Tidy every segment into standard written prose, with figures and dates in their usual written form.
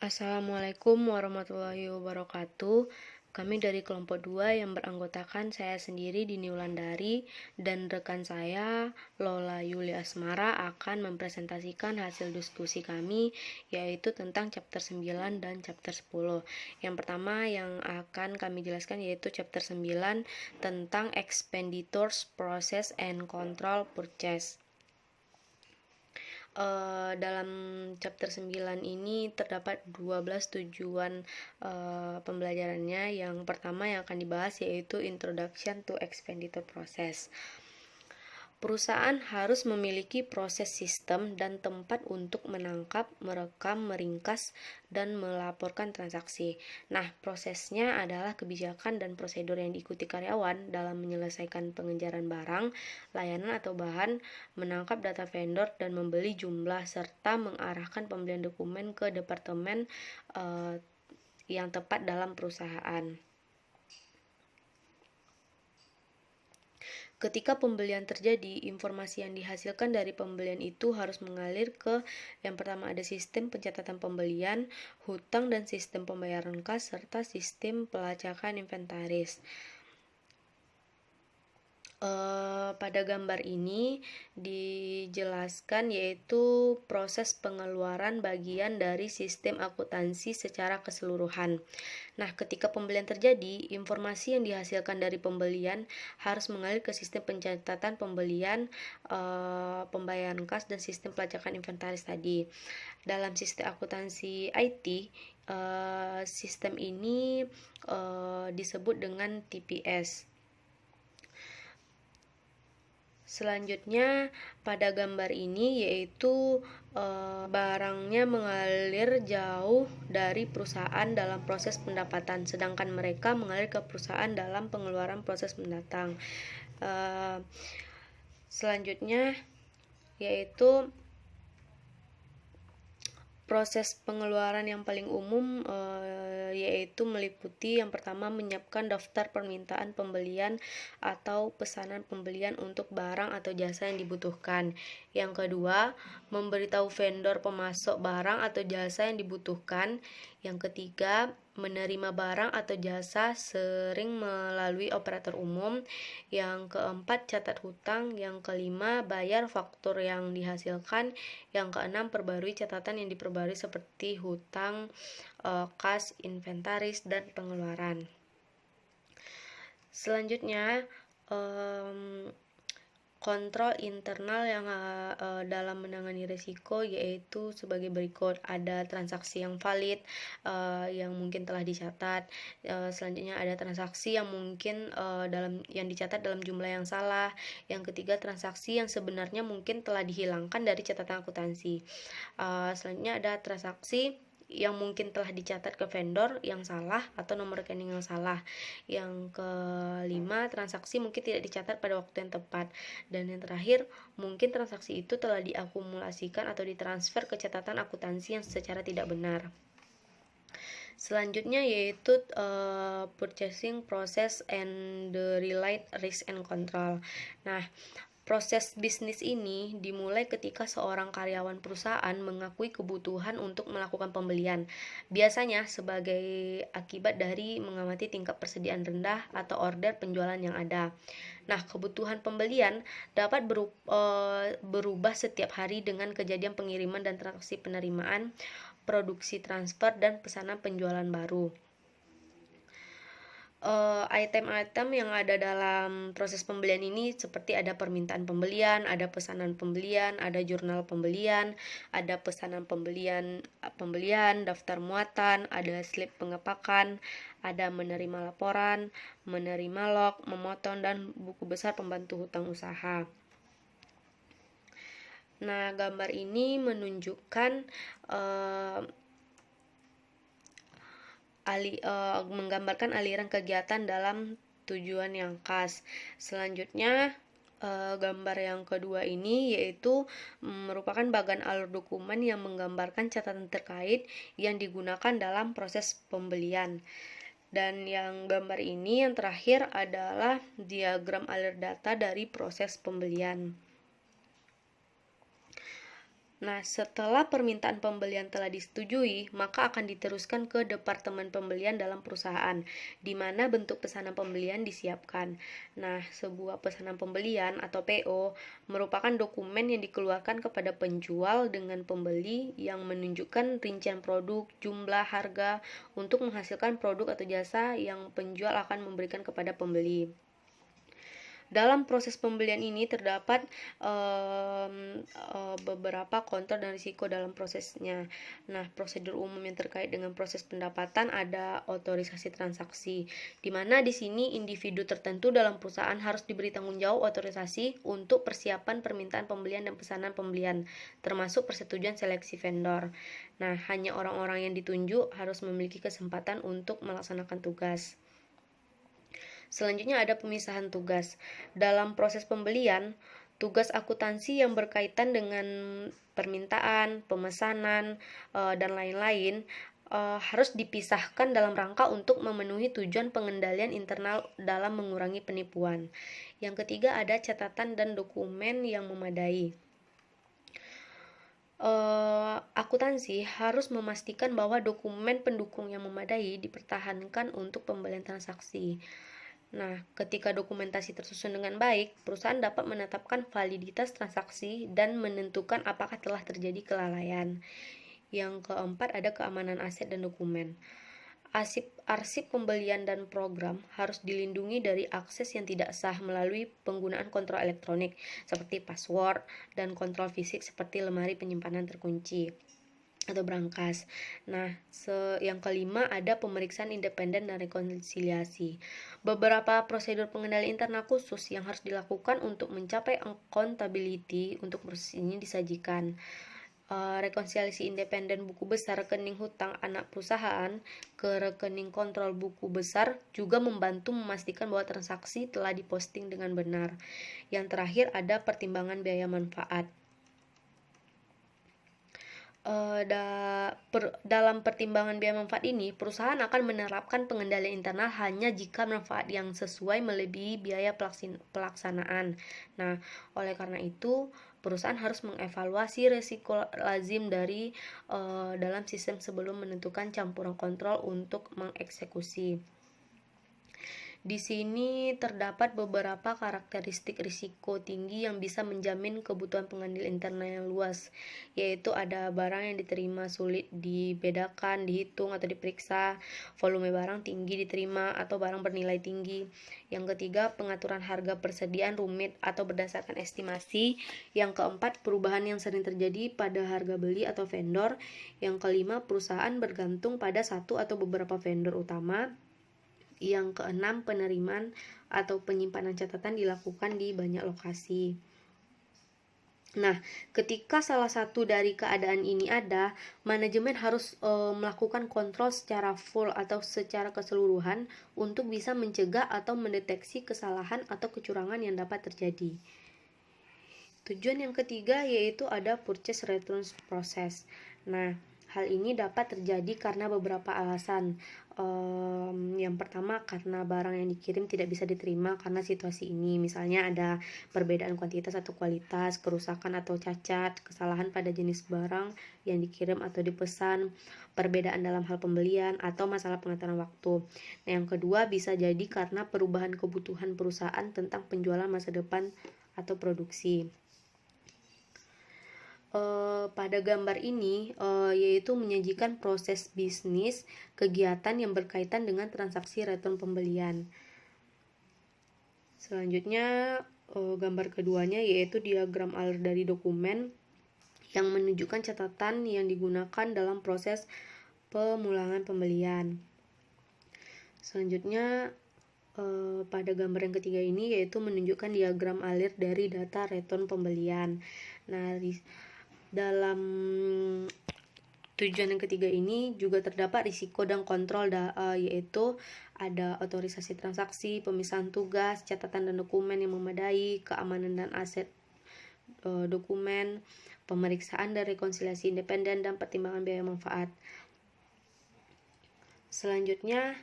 Assalamualaikum warahmatullahi wabarakatuh. Kami dari kelompok 2 yang beranggotakan saya sendiri Dini Wulandari dan rekan saya Lola Yuli Asmara akan mempresentasikan hasil diskusi kami yaitu tentang chapter 9 dan chapter 10. Yang pertama yang akan kami jelaskan yaitu chapter 9 tentang expenditures, process and control purchase. Dalam chapter 9 ini terdapat 12 tujuan pembelajarannya. Yang pertama yang akan dibahas yaitu Introduction to Expenditure Process. Perusahaan harus memiliki proses sistem dan tempat untuk menangkap, merekam, meringkas, dan melaporkan transaksi. Nah, prosesnya adalah kebijakan dan prosedur yang diikuti karyawan dalam menyelesaikan pengejaran barang, layanan atau bahan, menangkap data vendor, dan membeli jumlah, serta mengarahkan pembelian dokumen ke departemen yang tepat dalam perusahaan. Ketika pembelian terjadi, informasi yang dihasilkan dari pembelian itu harus mengalir ke yang pertama ada sistem pencatatan pembelian, hutang dan sistem pembayaran kas, serta sistem pelacakan inventaris. Pada gambar ini dijelaskan yaitu proses pengeluaran bagian dari sistem akuntansi secara keseluruhan. Nah, ketika pembelian terjadi, informasi yang dihasilkan dari pembelian harus mengalir ke sistem pencatatan pembelian, pembayaran kas, dan sistem pelacakan inventaris tadi. Dalam sistem akuntansi IT, sistem ini disebut dengan TPS. Selanjutnya pada gambar ini yaitu barangnya mengalir jauh dari perusahaan dalam proses pendapatan, sedangkan mereka mengalir ke perusahaan dalam pengeluaran proses mendatang. Selanjutnya yaitu proses pengeluaran yang paling umum yaitu meliputi yang pertama menyiapkan daftar permintaan pembelian atau pesanan pembelian untuk barang atau jasa yang dibutuhkan. Yang kedua, memberitahu vendor pemasok barang atau jasa yang dibutuhkan. Yang ketiga, menerima barang atau jasa sering melalui operator umum. Yang keempat, catat hutang. Yang kelima, bayar faktur yang dihasilkan. Yang keenam, perbarui catatan yang diperbarui seperti hutang, kas, inventaris, dan pengeluaran. Selanjutnya, kontrol internal yang dalam menangani risiko yaitu sebagai berikut. Ada transaksi yang valid yang mungkin telah dicatat. Selanjutnya ada transaksi yang mungkin yang dicatat dalam jumlah yang salah. Yang ketiga, transaksi yang sebenarnya mungkin telah dihilangkan dari catatan akuntansi. Selanjutnya ada transaksi yang mungkin telah dicatat ke vendor yang salah atau nomor rekening yang salah. Yang kelima, transaksi mungkin tidak dicatat pada waktu yang tepat. Dan yang terakhir, mungkin transaksi itu telah diakumulasikan atau ditransfer ke catatan akuntansi yang secara tidak benar. Selanjutnya yaitu purchasing process and the related risk and control. Nah, proses bisnis ini dimulai ketika seorang karyawan perusahaan mengakui kebutuhan untuk melakukan pembelian, biasanya sebagai akibat dari mengamati tingkat persediaan rendah atau order penjualan yang ada. Nah, kebutuhan pembelian dapat berubah setiap hari dengan kejadian pengiriman dan transaksi penerimaan, produksi transfer, dan pesanan penjualan baru. Item-item yang ada dalam proses pembelian ini seperti ada permintaan pembelian, ada pesanan pembelian, ada jurnal pembelian, ada pesanan pembelian, daftar muatan, ada slip pengepakan, ada menerima laporan, menerima log, memotong, dan buku besar pembantu hutang usaha. Nah, gambar ini menunjukkan menggambarkan aliran kegiatan dalam tujuan yang khas. Selanjutnya gambar yang kedua ini yaitu merupakan bagan alur dokumen yang menggambarkan catatan terkait yang digunakan dalam proses pembelian. Dan yang gambar ini yang terakhir adalah diagram alur data dari proses pembelian. Nah, setelah permintaan pembelian telah disetujui, maka akan diteruskan ke departemen pembelian dalam perusahaan, di mana bentuk pesanan pembelian disiapkan. Nah, sebuah pesanan pembelian atau PO merupakan dokumen yang dikeluarkan kepada penjual dengan pembeli yang menunjukkan rincian produk, jumlah, harga untuk menghasilkan produk atau jasa yang penjual akan memberikan kepada pembeli. Dalam proses pembelian ini terdapat beberapa kontrol dan risiko dalam prosesnya. Nah, prosedur umum yang terkait dengan proses pendapatan ada otorisasi transaksi, di mana di sini individu tertentu dalam perusahaan harus diberi tanggung jawab otorisasi untuk persiapan permintaan pembelian dan pesanan pembelian, termasuk persetujuan seleksi vendor. Nah, hanya orang-orang yang ditunjuk harus memiliki kesempatan untuk melaksanakan tugas. Selanjutnya ada pemisahan tugas. Dalam proses pembelian, tugas akuntansi yang berkaitan dengan permintaan, pemesanan, dan lain-lain harus dipisahkan dalam rangka untuk memenuhi tujuan pengendalian internal dalam mengurangi penipuan. Yang ketiga ada catatan dan dokumen yang memadai. Akuntansi harus memastikan bahwa dokumen pendukung yang memadai dipertahankan untuk pembelian transaksi. Nah, ketika dokumentasi tersusun dengan baik, perusahaan dapat menetapkan validitas transaksi dan menentukan apakah telah terjadi kelalaian. Yang keempat ada keamanan aset dan dokumen. Arsip pembelian dan program harus dilindungi dari akses yang tidak sah melalui penggunaan kontrol elektronik seperti password dan kontrol fisik seperti lemari penyimpanan terkunci atau brankas. Nah, yang kelima ada pemeriksaan independen dan rekonsiliasi. Beberapa prosedur pengendalian internal khusus yang harus dilakukan untuk mencapai accountability untuk proses ini disajikan. Rekonsiliasi independen buku besar rekening hutang anak perusahaan ke rekening kontrol buku besar juga membantu memastikan bahwa transaksi telah diposting dengan benar. Yang terakhir ada pertimbangan biaya manfaat. Dalam pertimbangan biaya manfaat ini, perusahaan akan menerapkan pengendalian internal hanya jika manfaat yang sesuai melebihi biaya pelaksanaan. Nah, oleh karena itu, perusahaan harus mengevaluasi risiko lazim dari dalam sistem sebelum menentukan campuran kontrol untuk mengeksekusi. Di sini terdapat beberapa karakteristik risiko tinggi yang bisa menjamin kebutuhan pengendalian internal yang luas, yaitu ada barang yang diterima sulit dibedakan, dihitung atau diperiksa, volume barang tinggi diterima atau barang bernilai tinggi. Yang ketiga, pengaturan harga persediaan rumit atau berdasarkan estimasi. Yang keempat, perubahan yang sering terjadi pada harga beli atau vendor. Yang kelima, perusahaan bergantung pada satu atau beberapa vendor utama. Yang keenam, penerimaan atau penyimpanan catatan dilakukan di banyak lokasi. Nah, ketika salah satu dari keadaan ini ada, manajemen harus melakukan kontrol secara full atau secara keseluruhan untuk bisa mencegah atau mendeteksi kesalahan atau kecurangan yang dapat terjadi. Tujuan yang ketiga yaitu ada purchase return process. Nah, hal ini dapat terjadi karena beberapa alasan. Yang pertama, karena barang yang dikirim tidak bisa diterima karena situasi ini. Misalnya ada perbedaan kuantitas atau kualitas, kerusakan atau cacat, kesalahan pada jenis barang yang dikirim atau dipesan, perbedaan dalam hal pembelian, atau masalah pengaturan waktu. Nah, yang kedua bisa jadi karena perubahan kebutuhan perusahaan tentang penjualan masa depan atau produksi. Pada gambar ini yaitu menyajikan proses bisnis kegiatan yang berkaitan dengan transaksi return pembelian. Selanjutnya gambar keduanya yaitu diagram alur dari dokumen yang menunjukkan catatan yang digunakan dalam proses pemulangan pembelian. Selanjutnya pada gambar yang ketiga ini yaitu menunjukkan diagram alur dari data return pembelian. Nah, dalam tujuan yang ketiga ini juga terdapat risiko dan kontrol yaitu ada otorisasi transaksi, pemisahan tugas, catatan dan dokumen yang memadai, keamanan dan aset dokumen, pemeriksaan dan rekonsiliasi independen, dan pertimbangan biaya manfaat. Selanjutnya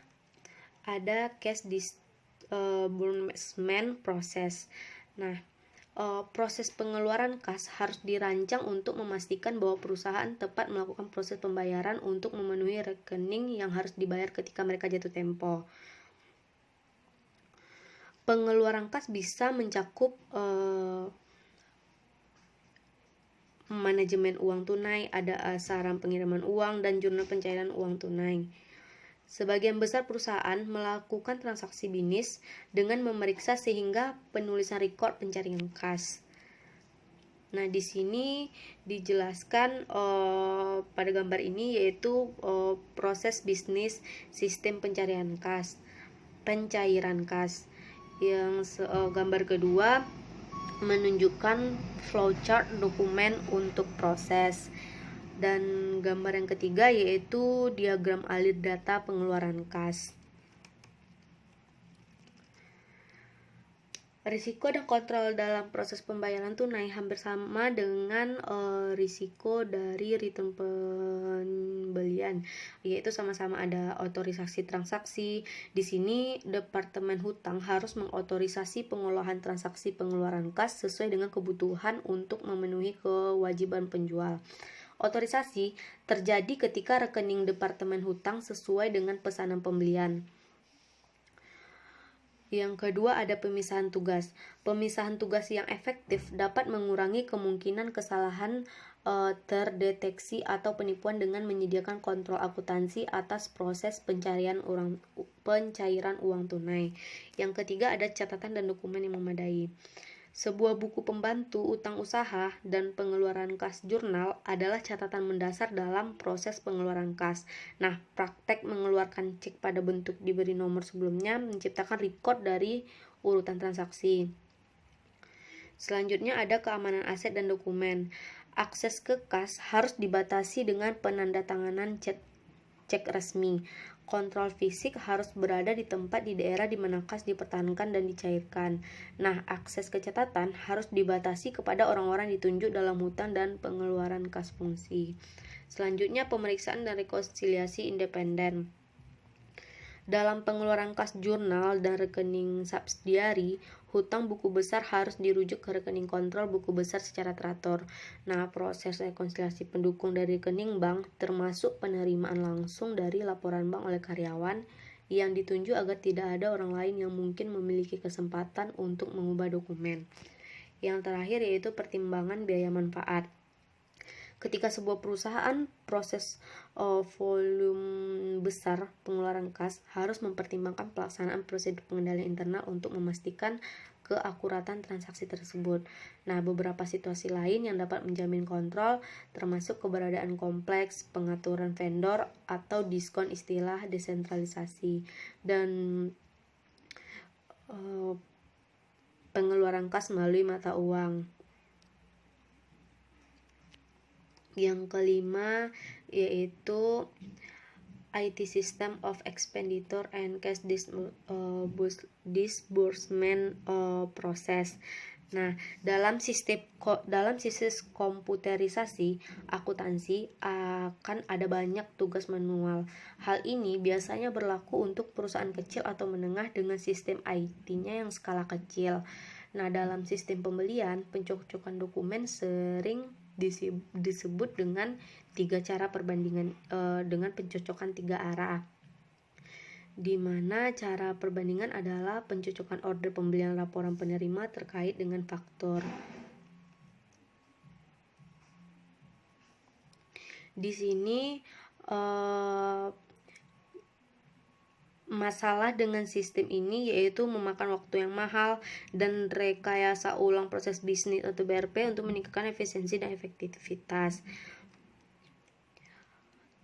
ada cash disbursement process. Nah, proses pengeluaran kas harus dirancang untuk memastikan bahwa perusahaan tepat melakukan proses pembayaran untuk memenuhi rekening yang harus dibayar ketika mereka jatuh tempo. Pengeluaran kas bisa mencakup manajemen uang tunai, ada saran pengiriman uang, dan jurnal pencairan uang tunai. Sebagian besar perusahaan melakukan transaksi bisnis dengan memeriksa sehingga penulisan rekor pencarian kas. Nah, di sini dijelaskan pada gambar ini yaitu proses bisnis sistem pencairan kas. Yang gambar kedua menunjukkan flowchart dokumen untuk proses. Dan gambar yang ketiga yaitu diagram alir data pengeluaran kas. Risiko dan kontrol dalam proses pembayaran tunai hampir sama dengan risiko dari return pembelian, yaitu sama-sama ada otorisasi transaksi. Di sini Departemen Hutang harus mengotorisasi pengolahan transaksi pengeluaran kas sesuai dengan kebutuhan untuk memenuhi kewajiban penjual. Otorisasi terjadi ketika rekening Departemen Hutang sesuai dengan pesanan pembelian. Yang kedua ada pemisahan tugas. Pemisahan tugas yang efektif dapat mengurangi kemungkinan kesalahan terdeteksi atau penipuan dengan menyediakan kontrol akuntansi atas proses pencairan uang tunai. Yang ketiga ada catatan dan dokumen yang memadai. Sebuah buku pembantu utang usaha dan pengeluaran kas jurnal adalah catatan mendasar dalam proses pengeluaran kas. Nah, praktek mengeluarkan cek pada bentuk diberi nomor sebelumnya menciptakan rekor dari urutan transaksi. Selanjutnya ada keamanan aset dan dokumen. Akses ke kas harus dibatasi dengan penandatanganan cek resmi. Kontrol fisik harus berada di tempat di daerah di mana kas dipertahankan dan dicairkan. Nah, akses ke catatan harus dibatasi kepada orang-orang ditunjuk dalam hutang dan pengeluaran kas fungsi. Selanjutnya, pemeriksaan dan rekonsiliasi independen. Dalam pengeluaran kas jurnal dan rekening subsidiari, hutang buku besar harus dirujuk ke rekening kontrol buku besar secara teratur. Nah, proses rekonsiliasi pendukung dari rekening bank termasuk penerimaan langsung dari laporan bank oleh karyawan yang ditunjuk agar tidak ada orang lain yang mungkin memiliki kesempatan untuk mengubah dokumen. Yang terakhir yaitu pertimbangan biaya manfaat. Ketika sebuah perusahaan proses volume besar pengeluaran kas harus mempertimbangkan pelaksanaan prosedur pengendalian internal untuk memastikan keakuratan transaksi tersebut. Nah, beberapa situasi lain yang dapat menjamin kontrol termasuk keberadaan kompleks, pengaturan vendor, atau diskon istilah desentralisasi, dan pengeluaran kas melalui mata uang. Yang kelima yaitu IT System of Expenditure and Cash Disbursement Process. Nah, dalam sistem komputerisasi akuntansi akan ada banyak tugas manual. Hal ini biasanya berlaku untuk perusahaan kecil atau menengah dengan sistem IT-nya yang skala kecil. Nah, dalam sistem pembelian, pencocokan dokumen sering disebut dengan 3 cara perbandingan dengan pencocokan 3 arah, di mana cara perbandingan adalah pencocokan order pembelian laporan penerima terkait dengan faktor. Di sini masalah dengan sistem ini yaitu memakan waktu yang mahal dan rekayasa ulang proses bisnis atau BRP untuk meningkatkan efisiensi dan efektivitas.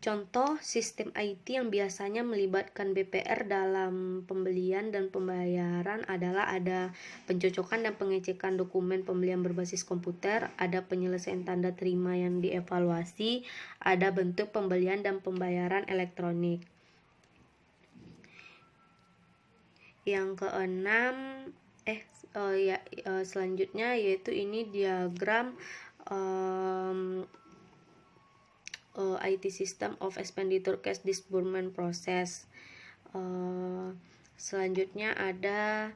Contoh sistem IT yang biasanya melibatkan BPR dalam pembelian dan pembayaran adalah ada pencocokan dan pengecekan dokumen pembelian berbasis komputer, ada penyelesaian tanda terima yang dievaluasi, ada bentuk pembelian dan pembayaran elektronik. Yang keenam selanjutnya yaitu ini diagram IT System of Expenditure Cash Disbursement Process. Selanjutnya ada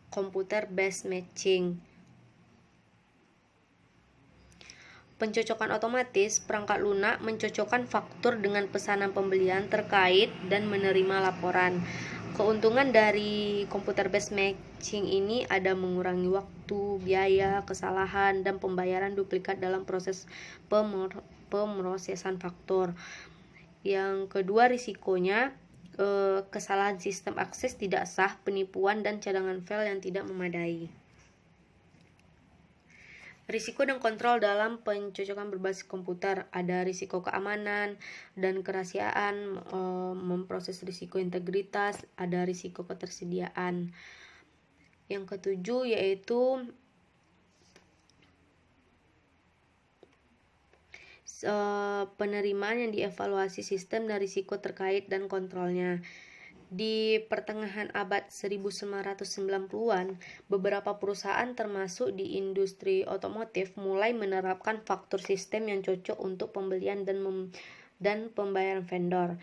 Computer Based Matching. pencocokan otomatis, perangkat lunak mencocokkan faktur dengan pesanan pembelian terkait dan menerima laporan. Keuntungan dari computer based matching ini ada mengurangi waktu, biaya, kesalahan, dan pembayaran duplikat dalam proses pemrosesan faktur. Yang kedua, risikonya kesalahan sistem akses tidak sah, penipuan, dan cadangan file yang tidak memadai. Risiko dan kontrol dalam pencocokan berbasis komputer. Ada risiko keamanan dan kerahasiaan, memproses risiko integritas, ada risiko ketersediaan. Yang ketujuh yaitu penerimaan yang dievaluasi sistem dan risiko terkait dan kontrolnya. Di pertengahan abad 1990-an, beberapa perusahaan termasuk di industri otomotif mulai menerapkan faktur sistem yang cocok untuk pembelian dan pembayaran vendor.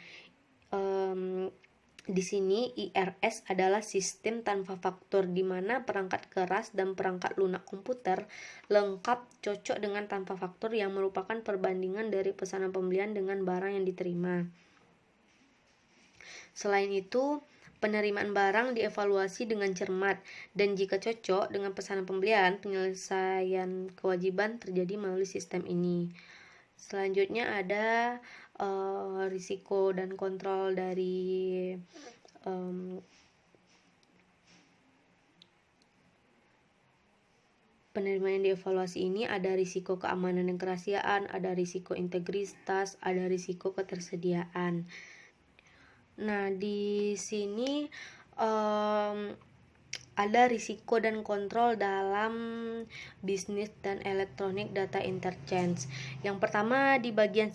Di sini IRS adalah sistem tanpa faktur, di mana perangkat keras dan perangkat lunak komputer lengkap cocok dengan tanpa faktur, yang merupakan perbandingan dari pesanan pembelian dengan barang yang diterima. Selain itu, penerimaan barang dievaluasi dengan cermat, dan jika cocok dengan pesanan pembelian, penyelesaian kewajiban terjadi melalui sistem ini. Selanjutnya ada risiko dan kontrol dari penerimaan yang dievaluasi ini. Ada risiko keamanan dan kerahasiaan, ada risiko integritas, ada risiko ketersediaan. Nah, di sini ada risiko dan kontrol dalam bisnis dan elektronik data interchange. Yang pertama, di bagian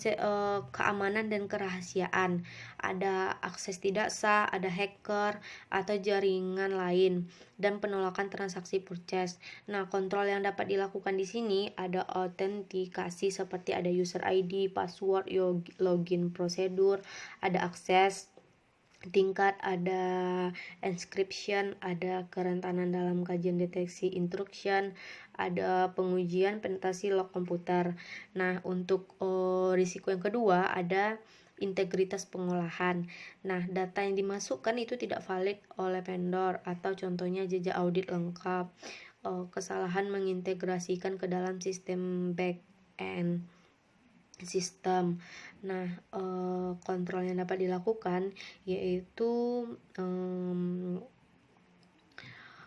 keamanan dan kerahasiaan, ada akses tidak sah, ada hacker atau jaringan lain, dan penolakan transaksi purchase. Nah, kontrol yang dapat dilakukan di sini ada autentikasi seperti ada user ID, password, login prosedur, ada akses tingkat, ada encryption, ada kerentanan dalam kajian deteksi intrusion, ada pengujian penetrasi log komputer. Nah, untuk risiko yang kedua ada integritas pengolahan. Nah, data yang dimasukkan itu tidak valid oleh vendor, atau contohnya jejak audit lengkap, kesalahan mengintegrasikan ke dalam sistem back end sistem. Nah, kontrol yang dapat dilakukan yaitu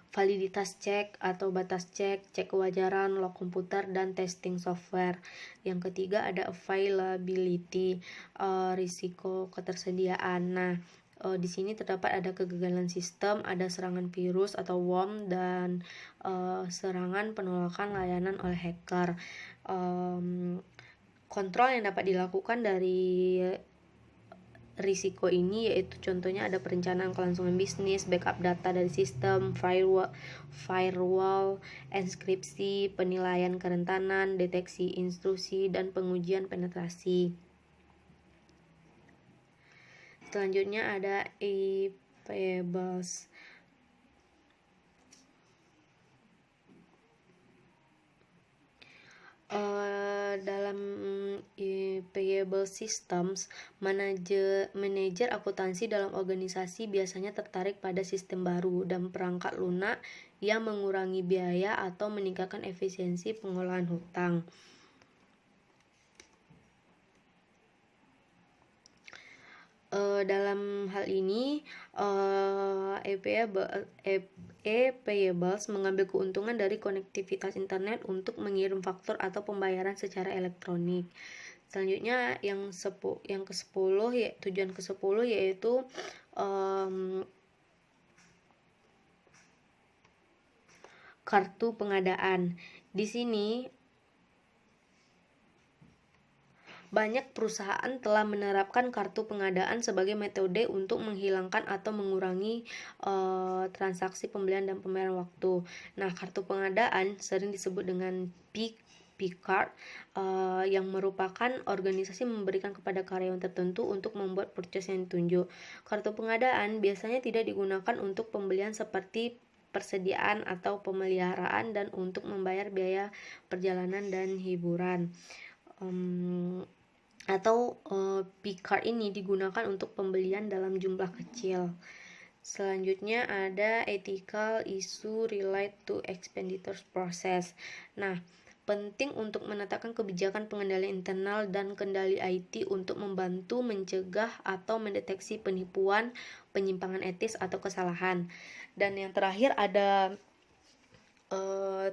validitas cek atau batas cek, cek kewajaran log komputer, dan testing software. Yang ketiga ada availability, risiko ketersediaan. Nah, di sini terdapat ada kegagalan sistem, ada serangan virus atau worm, dan serangan penolakan layanan oleh hacker. Kontrol yang dapat dilakukan dari risiko ini yaitu contohnya ada perencanaan kelangsungan bisnis, backup data dari sistem, firewall, enskripsi, penilaian kerentanan, deteksi intrusi, dan pengujian penetrasi. Selanjutnya ada payables. Dalam payable systems, manajer akuntansi dalam organisasi biasanya tertarik pada sistem baru dan perangkat lunak yang mengurangi biaya atau meningkatkan efisiensi pengolahan hutang. Dalam hal ini, e-payables mengambil keuntungan dari konektivitas internet untuk mengirim faktur atau pembayaran secara elektronik. Selanjutnya yang ke-10 tujuan ke-10 yaitu kartu pengadaan. Di sini banyak perusahaan telah menerapkan kartu pengadaan sebagai metode untuk menghilangkan atau mengurangi transaksi pembelian dan pembayaran waktu. Nah, kartu pengadaan sering disebut dengan P-card, yang merupakan organisasi memberikan kepada karyawan tertentu untuk membuat purchase yang ditunjuk. Kartu pengadaan biasanya tidak digunakan untuk pembelian seperti persediaan atau pemeliharaan, dan untuk membayar biaya perjalanan dan hiburan. P-card ini digunakan untuk pembelian dalam jumlah kecil. Selanjutnya ada ethical issue relate to expenditures process. Nah, penting untuk menetapkan kebijakan pengendalian internal dan kendali IT untuk membantu mencegah atau mendeteksi penipuan, penyimpangan etis atau kesalahan. Dan yang terakhir ada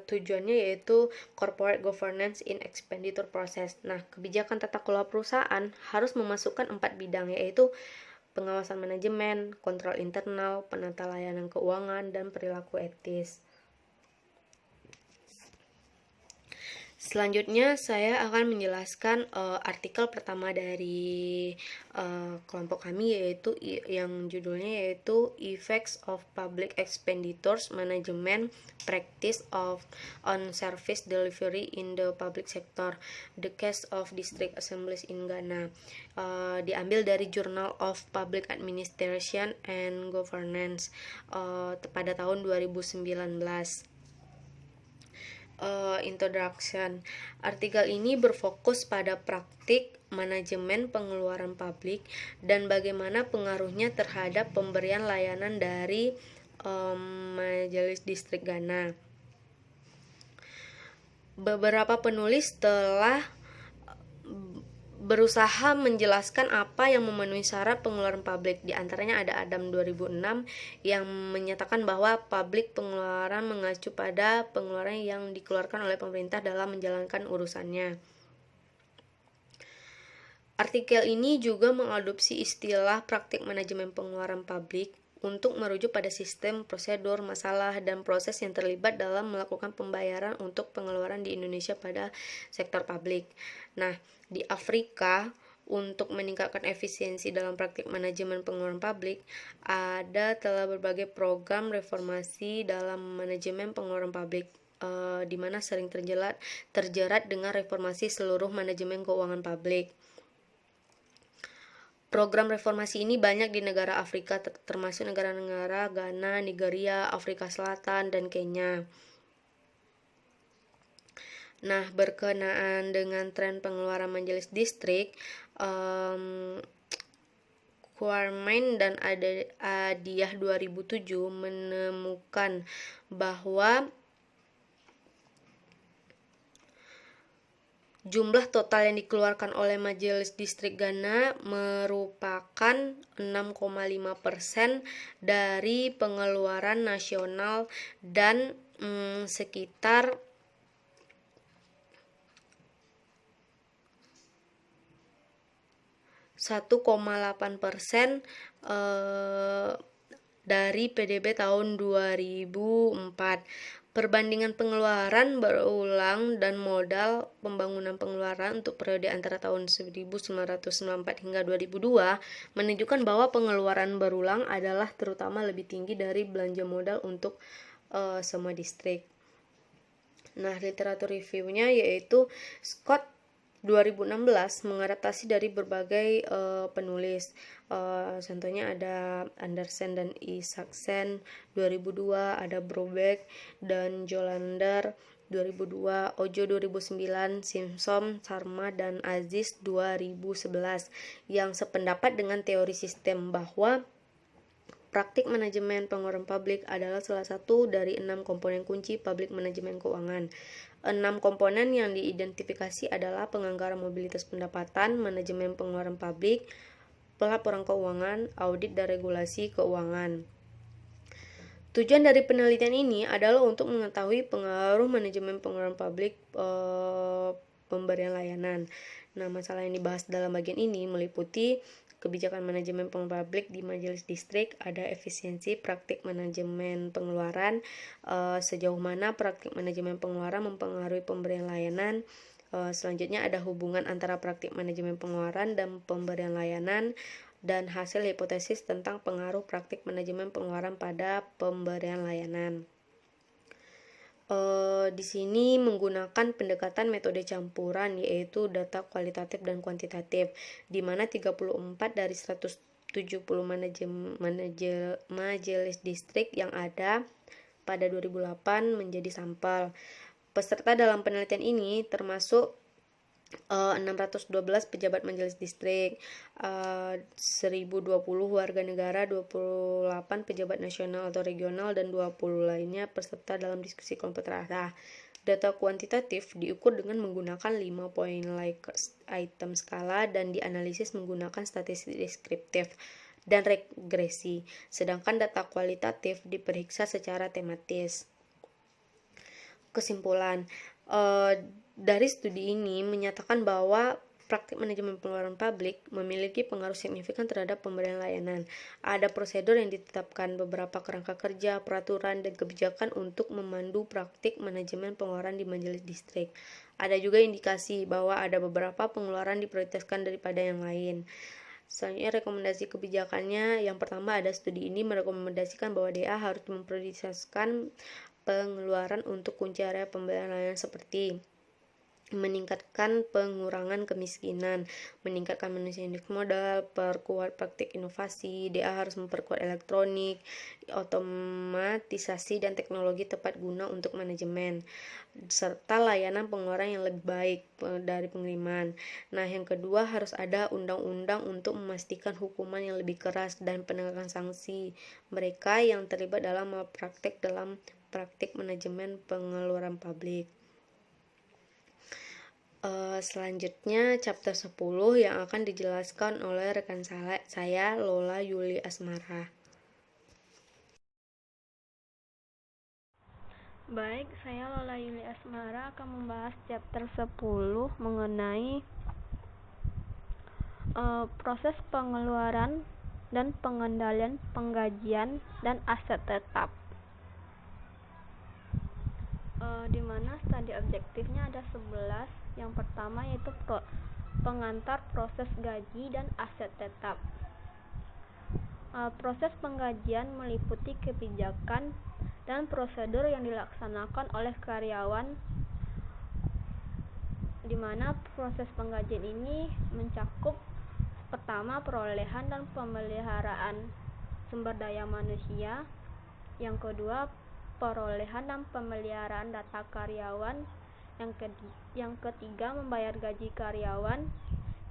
tujuannya yaitu corporate governance in expenditure process. Nah, kebijakan tata kelola perusahaan harus memasukkan 4 bidang, yaitu pengawasan manajemen, kontrol internal, penata layanan keuangan, dan perilaku etis. Selanjutnya saya akan menjelaskan artikel pertama dari kelompok kami, yaitu yang judulnya yaitu Effects of Public Expenditures Management Practice on Service Delivery in the Public Sector, The Case of District Assemblies in Ghana. Diambil dari Journal of Public Administration and Governance pada tahun 2019. Introduction. Artikel ini berfokus pada praktik manajemen pengeluaran publik dan bagaimana pengaruhnya terhadap pemberian layanan dari Majelis Distrik Ghana. Beberapa penulis telah berusaha menjelaskan apa yang memenuhi syarat pengeluaran publik. Di antaranya ada Adam 2006 yang menyatakan bahwa publik pengeluaran mengacu pada pengeluaran yang dikeluarkan oleh pemerintah dalam menjalankan urusannya. Artikel ini juga mengadopsi istilah praktik manajemen pengeluaran publik untuk merujuk pada sistem, prosedur, masalah, dan proses yang terlibat dalam melakukan pembayaran untuk pengeluaran di Indonesia pada sektor publik. Nah, di Afrika, untuk meningkatkan efisiensi dalam praktik manajemen pengeluaran publik, telah berbagai program reformasi dalam manajemen pengeluaran publik, di mana sering terjerat dengan reformasi seluruh manajemen keuangan publik. Program reformasi ini banyak di negara Afrika, termasuk negara-negara Ghana, Nigeria, Afrika Selatan, dan Kenya. Nah, berkenaan dengan tren pengeluaran majelis distrik, Quarmine dan Adiah 2007 menemukan bahwa jumlah total yang dikeluarkan oleh Majelis Distrik Ghana merupakan 6,5% dari pengeluaran nasional dan sekitar 1,8% dari PDB tahun 2004. Perbandingan pengeluaran berulang dan modal pembangunan pengeluaran untuk periode antara tahun 1994 hingga 2002 menunjukkan bahwa pengeluaran berulang adalah terutama lebih tinggi dari belanja modal untuk semua distrik. Nah, literatur reviewnya yaitu Scott 2016 mengadaptasi dari berbagai penulis. Contohnya ada Andersen dan Isaacsen 2002, ada Brobeck dan Jolander 2002, Ojo 2009, Simpson, Sharma, dan Aziz 2011 yang sependapat dengan teori sistem bahwa praktik manajemen pengeluaran publik adalah salah satu dari 6 komponen kunci publik manajemen keuangan. 6 komponen yang diidentifikasi adalah penganggaran mobilitas pendapatan, manajemen pengeluaran publik, pelaporan keuangan, audit dan regulasi keuangan. Tujuan dari penelitian ini adalah untuk mengetahui pengaruh manajemen pengeluaran publik pemberian layanan. Nah, masalah yang dibahas dalam bagian ini meliputi kebijakan manajemen pengeluaran publik di majelis distrik, ada efisiensi praktik manajemen pengeluaran, sejauh mana praktik manajemen pengeluaran mempengaruhi pemberian layanan. Selanjutnya ada hubungan antara praktik manajemen pengeluaran dan pemberian layanan, dan hasil hipotesis tentang pengaruh praktik manajemen pengeluaran pada pemberian layanan. Di sini menggunakan pendekatan metode campuran, yaitu data kualitatif dan kuantitatif, di mana 34 dari 170 majelis distrik yang ada pada 2008 menjadi sampel. Peserta dalam penelitian ini termasuk 612 pejabat majelis distrik, 1020 warga negara, 28 pejabat nasional atau regional, dan 20 lainnya peserta dalam diskusi kelompok terarah. Data kuantitatif diukur dengan menggunakan 5 poin Likert item skala dan dianalisis menggunakan statistik deskriptif dan regresi, sedangkan data kualitatif diperiksa secara tematis. Kesimpulan, dari studi ini menyatakan bahwa praktik manajemen pengeluaran publik memiliki pengaruh signifikan terhadap pemberian layanan. Ada prosedur yang ditetapkan, beberapa kerangka kerja, peraturan, dan kebijakan untuk memandu praktik manajemen pengeluaran di majelis distrik. Ada juga indikasi bahwa ada beberapa pengeluaran diprioritaskan daripada yang lain. Selanjutnya, rekomendasi kebijakannya. Yang pertama, ada studi ini merekomendasikan bahwa DA harus memprioritaskan pengeluaran untuk kunci area pemberian layanan seperti meningkatkan pengurangan kemiskinan, meningkatkan manusia indeks modal, perkuat praktik inovasi. DA harus memperkuat elektronik, otomatisasi, dan teknologi tepat guna untuk manajemen, serta layanan pengeluaran yang lebih baik dari pengiriman. Nah, yang kedua, harus ada undang-undang untuk memastikan hukuman yang lebih keras dan penegakan sanksi mereka yang terlibat dalam malpraktik dalam praktik manajemen pengeluaran publik. Selanjutnya chapter 10 yang akan dijelaskan oleh rekan saya Lola Yuli Asmara. Baik, saya Lola Yuli Asmara akan membahas chapter 10 mengenai proses pengeluaran dan pengendalian penggajian dan aset tetap. Di mana studi objektifnya ada 11. Yang pertama yaitu pengantar proses gaji dan aset tetap. Proses penggajian meliputi kebijakan dan prosedur yang dilaksanakan oleh karyawan, di mana proses penggajian ini mencakup pertama perolehan dan pemeliharaan sumber daya manusia, yang kedua perolehan dan pemeliharaan data karyawan, yang ketiga membayar gaji karyawan,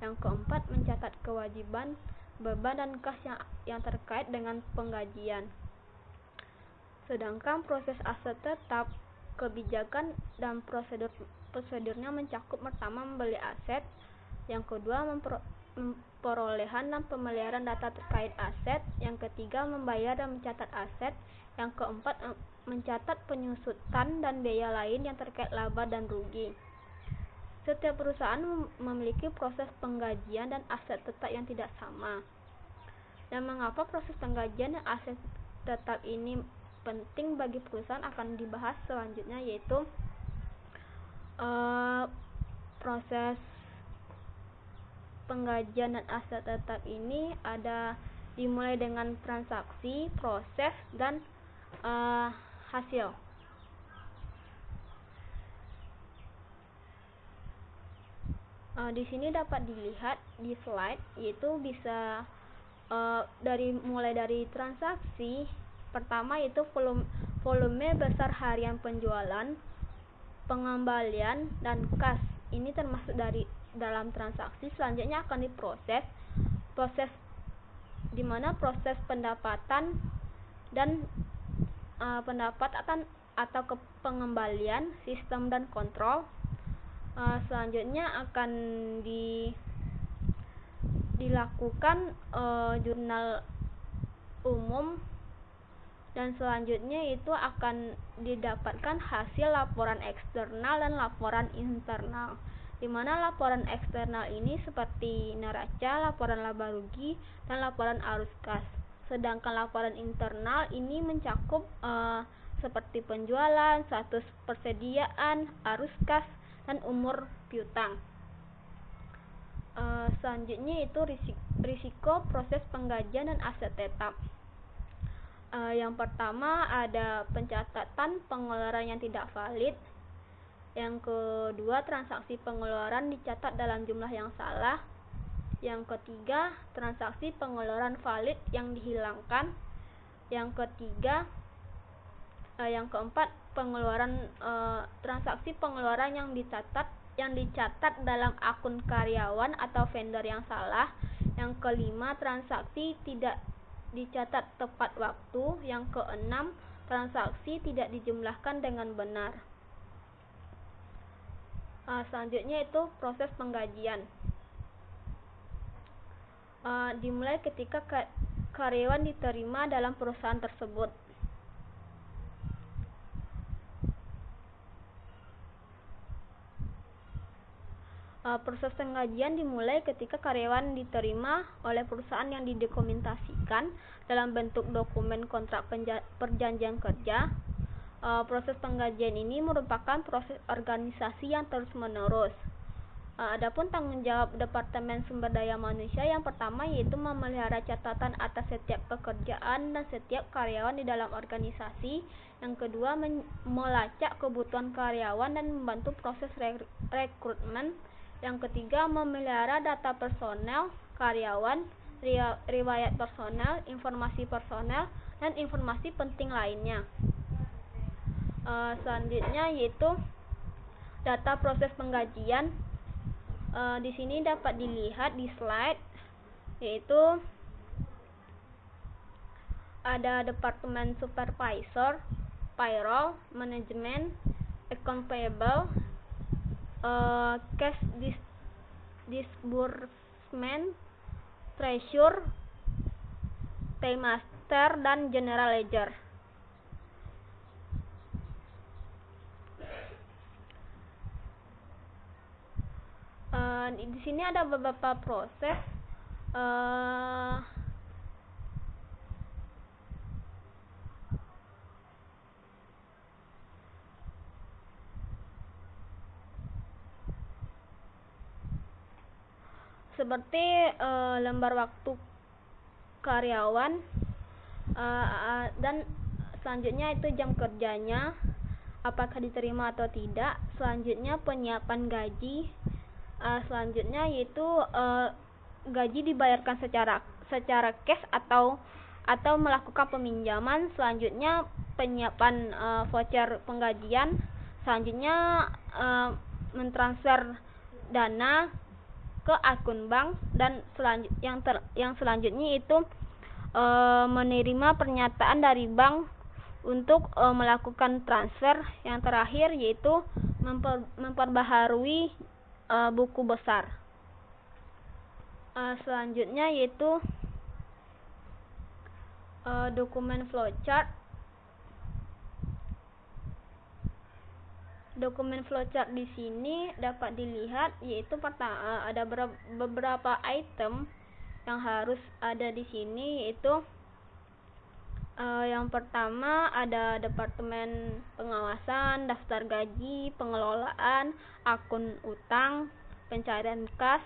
yang keempat mencatat kewajiban, beban, dan kas yang terkait dengan penggajian. Sedangkan proses aset tetap, kebijakan dan prosedurnya mencakup pertama membeli aset, yang kedua perolehan dan pemeliharaan data terkait aset, yang ketiga membayar dan mencatat aset, yang keempat mencatat penyusutan dan biaya lain yang terkait laba dan rugi. Setiap perusahaan memiliki proses penggajian dan aset tetap yang tidak sama. Dan mengapa proses penggajian dan aset tetap ini penting bagi perusahaan akan dibahas selanjutnya, yaitu proses penggajian dan aset tetap ini ada dimulai dengan transaksi, proses, dan hasil. Di sini dapat dilihat di slide, yaitu bisa mulai dari transaksi pertama yaitu volume besar harian penjualan, pengembalian, dan kas. Ini termasuk dalam transaksi. Selanjutnya akan diproses, di mana proses pendapatan dan pendapatan atau pengembalian, sistem, dan kontrol. Selanjutnya akan dilakukan jurnal umum, dan selanjutnya itu akan didapatkan hasil laporan eksternal dan laporan internal, di mana laporan eksternal ini seperti neraca, laporan laba rugi, dan laporan arus kas. Sedangkan laporan internal ini mencakup seperti penjualan, status persediaan, arus kas, dan umur piutang. Selanjutnya itu risiko proses penggajian dan aset tetap. Yang pertama ada pencatatan pengeluaran yang tidak valid. Yang kedua, transaksi pengeluaran dicatat dalam jumlah yang salah. Yang ketiga, transaksi pengeluaran valid yang dihilangkan. Yang keempat, transaksi pengeluaran yang dicatat yang dicatat dalam akun karyawan atau vendor yang salah. Yang kelima, transaksi tidak dicatat tepat waktu. Yang keenam, transaksi tidak dijumlahkan dengan benar. Selanjutnya itu proses penggajian. Dimulai ketika karyawan diterima dalam perusahaan tersebut. Proses penggajian dimulai ketika karyawan diterima oleh perusahaan yang didokumentasikan dalam bentuk dokumen kontrak perjanjian kerja. Proses penggajian ini merupakan proses organisasi yang terus-menerus. Adapun tanggung jawab Departemen Sumber Daya Manusia yang pertama yaitu memelihara catatan atas setiap pekerjaan dan setiap karyawan di dalam organisasi. Yang kedua, melacak kebutuhan karyawan dan membantu proses rekrutmen. Yang ketiga, memelihara data personel karyawan, riwayat personel, informasi personel, dan informasi penting lainnya. Selanjutnya yaitu data proses penggajian. Di sini dapat dilihat di slide, yaitu ada Departemen Supervisor, Payroll, Management, Account Payable, Cash Disbursement, Treasurer, Paymaster, dan General Ledger. Di sini ada beberapa proses seperti lembar waktu karyawan, dan selanjutnya itu jam kerjanya, apakah diterima atau tidak. Selanjutnya penyiapan gaji. Selanjutnya yaitu gaji dibayarkan secara cash atau melakukan peminjaman. Selanjutnya penyiapan voucher penggajian. Selanjutnya mentransfer dana ke akun bank, dan yang selanjutnya itu menerima pernyataan dari bank untuk melakukan transfer. Yang terakhir yaitu memperbaharui buku besar. Selanjutnya yaitu dokumen flowchart. Dokumen flowchart di sini dapat dilihat yaitu ada beberapa item yang harus ada di sini, yaitu yang pertama ada Departemen Pengawasan, daftar gaji, pengelolaan, akun utang, pencarian kas,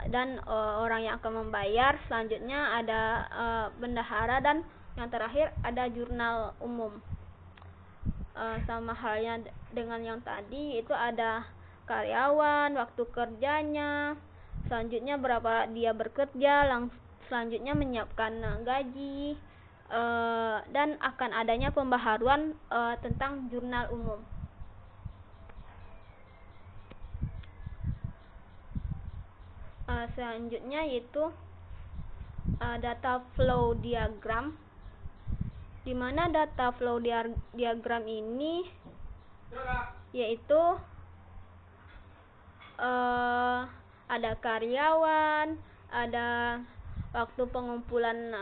dan orang yang akan membayar. Selanjutnya ada bendahara, dan yang terakhir ada jurnal umum. Sama halnya dengan yang tadi, itu ada karyawan, waktu kerjanya, selanjutnya berapa dia bekerja, selanjutnya menyiapkan gaji, dan akan adanya pembaharuan tentang jurnal umum. Selanjutnya yaitu data flow diagram, di mana data flow diagram ini yaitu ada karyawan, ada waktu pengumpulan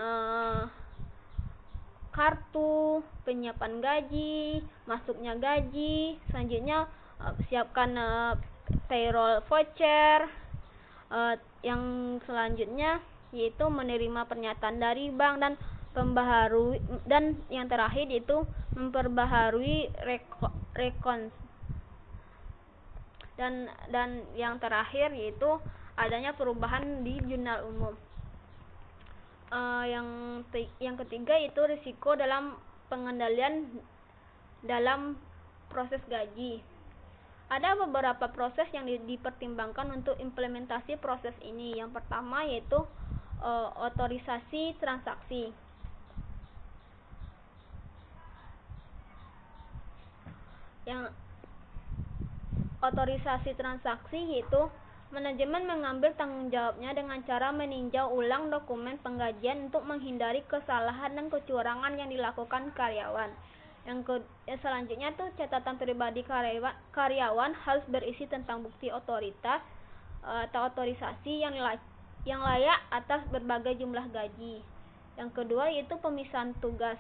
kartu, penyiapan gaji, masuknya gaji, selanjutnya siapkan payroll voucher, yang selanjutnya yaitu menerima pernyataan dari bank dan dan yang terakhir yaitu memperbaharui rekon, dan yang terakhir yaitu adanya perubahan di jurnal umum. Yang ketiga itu risiko dalam pengendalian dalam proses gaji. Ada beberapa proses yang dipertimbangkan untuk implementasi proses ini. Yang pertama yaitu otorisasi transaksi. otorisasi transaksi, yaitu manajemen mengambil tanggung jawabnya dengan cara meninjau ulang dokumen penggajian untuk menghindari kesalahan dan kecurangan yang dilakukan karyawan. Selanjutnya tuh catatan pribadi karyawan harus berisi tentang bukti otoritas atau otorisasi yang layak atas berbagai jumlah gaji. Yang kedua yaitu pemisahan tugas.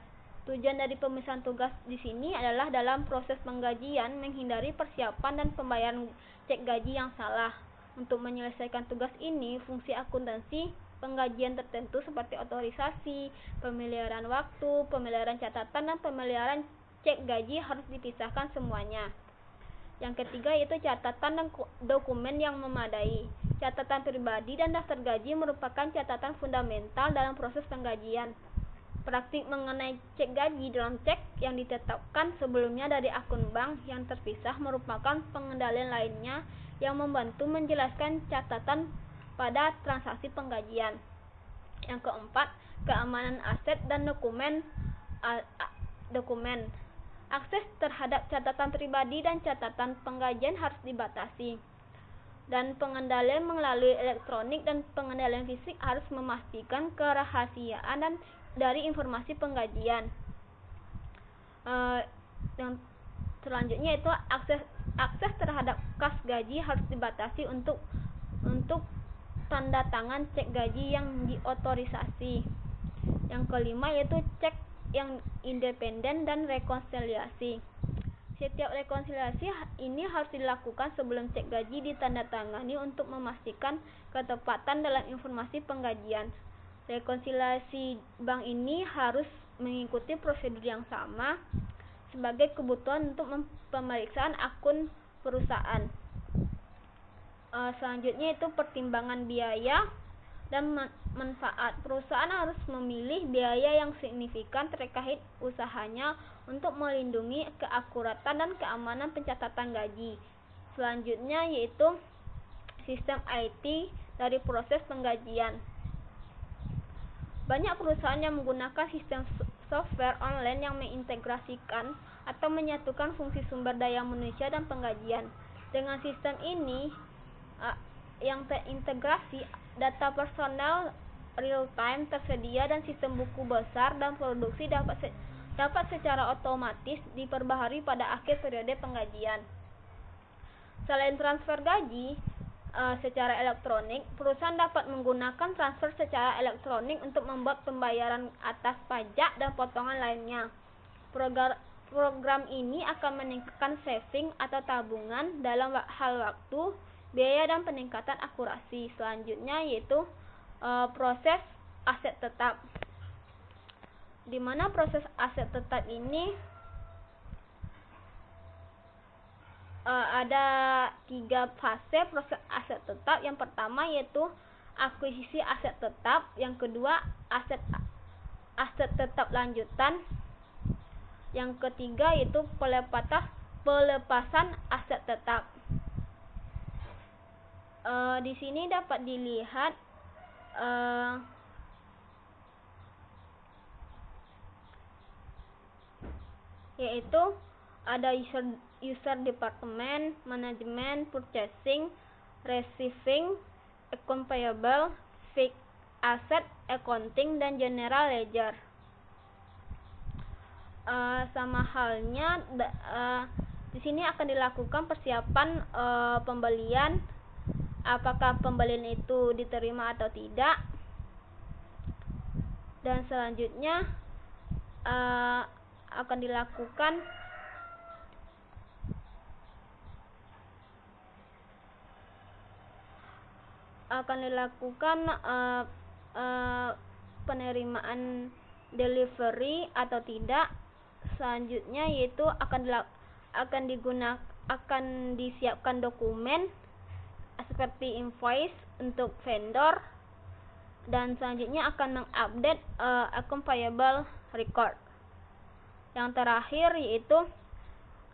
Tujuan dari pemisahan tugas di sini adalah dalam proses penggajian menghindari persiapan dan pembayaran cek gaji yang salah. Untuk menyelesaikan tugas ini, fungsi akuntansi penggajian tertentu seperti otorisasi, pemeliharaan waktu, pemeliharaan catatan, dan pemeliharaan cek gaji harus dipisahkan semuanya. Yang ketiga yaitu catatan dan dokumen yang memadai. Catatan pribadi dan daftar gaji merupakan catatan fundamental dalam proses penggajian. Praktik mengenai cek gaji dalam cek yang ditetapkan sebelumnya dari akun bank yang terpisah merupakan pengendalian lainnya yang membantu menjelaskan catatan pada transaksi penggajian. Yang keempat, keamanan aset dan dokumen. Akses terhadap catatan pribadi dan catatan penggajian harus dibatasi. Dan pengendalian melalui elektronik dan pengendalian fisik harus memastikan kerahasiaan dan dari informasi penggajian. Yang selanjutnya itu akses terhadap kas gaji harus dibatasi untuk tanda tangan cek gaji yang diotorisasi. Yang kelima yaitu cek yang independen dan rekonsiliasi. Setiap rekonsiliasi ini harus dilakukan sebelum cek gaji ditandatangani untuk memastikan ketepatan dalam informasi penggajian. Rekonsiliasi bank ini harus mengikuti prosedur yang sama sebagai kebutuhan untuk pemeriksaan akun perusahaan. Selanjutnya itu pertimbangan biaya dan manfaat. Perusahaan harus memilih biaya yang signifikan terkait usahanya untuk melindungi keakuratan dan keamanan pencatatan gaji. Selanjutnya yaitu sistem IT dari proses penggajian. Banyak perusahaan yang menggunakan sistem software online yang mengintegrasikan atau menyatukan fungsi sumber daya manusia dan penggajian. Dengan sistem ini yang terintegrasi, data personal real-time tersedia dan sistem buku besar dan produksi dapat secara otomatis diperbaharui pada akhir periode penggajian. Selain transfer gaji secara elektronik, perusahaan dapat menggunakan transfer secara elektronik untuk membuat pembayaran atas pajak dan potongan lainnya. Program ini akan meningkatkan saving atau tabungan dalam hal waktu, biaya, dan peningkatan akurasi. Selanjutnya yaitu proses aset tetap, di mana proses aset tetap ini ada 3 fase proses aset tetap. Yang pertama yaitu akuisisi aset tetap, yang kedua aset tetap lanjutan, yang ketiga yaitu pelepasan aset tetap. Di sini dapat dilihat yaitu ada user department, manajemen, purchasing, receiving, account payable, fixed asset, accounting, dan general ledger. Sama halnya di sini akan dilakukan persiapan pembelian, apakah pembelian itu diterima atau tidak, dan selanjutnya akan dilakukan penerimaan delivery atau tidak. Selanjutnya yaitu akan disiapkan dokumen seperti invoice untuk vendor, dan selanjutnya akan mengupdate account payable record. Yang terakhir yaitu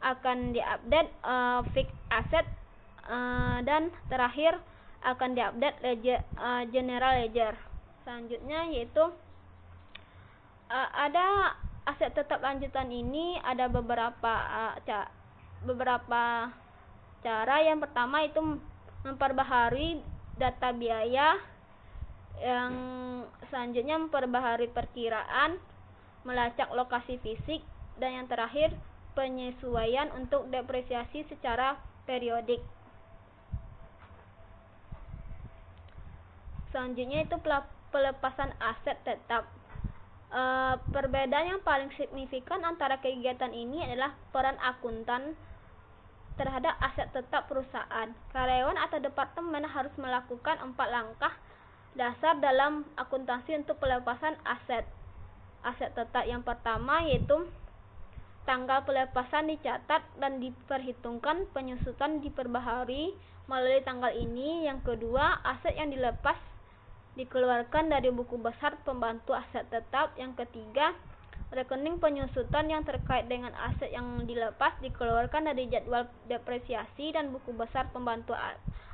akan diupdate fixed asset, dan terakhir akan diupdate general ledger. Selanjutnya yaitu ada aset tetap lanjutan ini ada beberapa cara yang pertama itu memperbaharui data biaya, yang selanjutnya memperbaharui perkiraan, melacak lokasi fisik, dan yang terakhir penyesuaian untuk depresiasi secara periodik. Selanjutnya itu pelepasan aset tetap. Perbedaan yang paling signifikan antara kegiatan ini adalah peran akuntan terhadap aset tetap perusahaan. Karyawan atau departemen harus melakukan 4 langkah dasar dalam akuntansi untuk pelepasan aset tetap. Yang pertama yaitu tanggal pelepasan dicatat dan diperhitungkan, penyusutan diperbaharui melalui tanggal ini. Yang kedua, aset yang dilepas dikeluarkan dari buku besar pembantu aset tetap. Yang ketiga, rekening penyusutan yang terkait dengan aset yang dilepas dikeluarkan dari jadwal depresiasi dan buku besar pembantu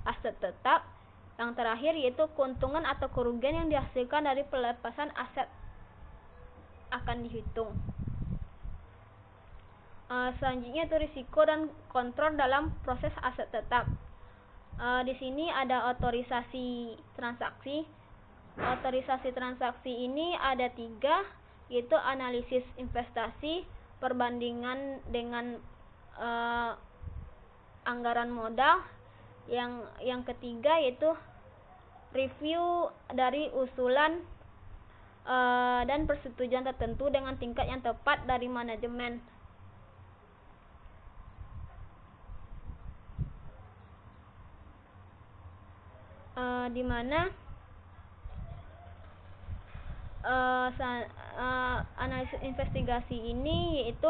aset tetap. Yang terakhir yaitu keuntungan atau kerugian yang dihasilkan dari pelepasan aset akan dihitung. Selanjutnya itu risiko dan kontrol dalam proses aset tetap. Di sini ada otorisasi transaksi. Otorisasi transaksi ini ada 3, yaitu analisis investasi, perbandingan dengan anggaran modal. Yang ketiga yaitu review dari usulan dan persetujuan tertentu dengan tingkat yang tepat dari manajemen. Di mana analisis investigasi ini yaitu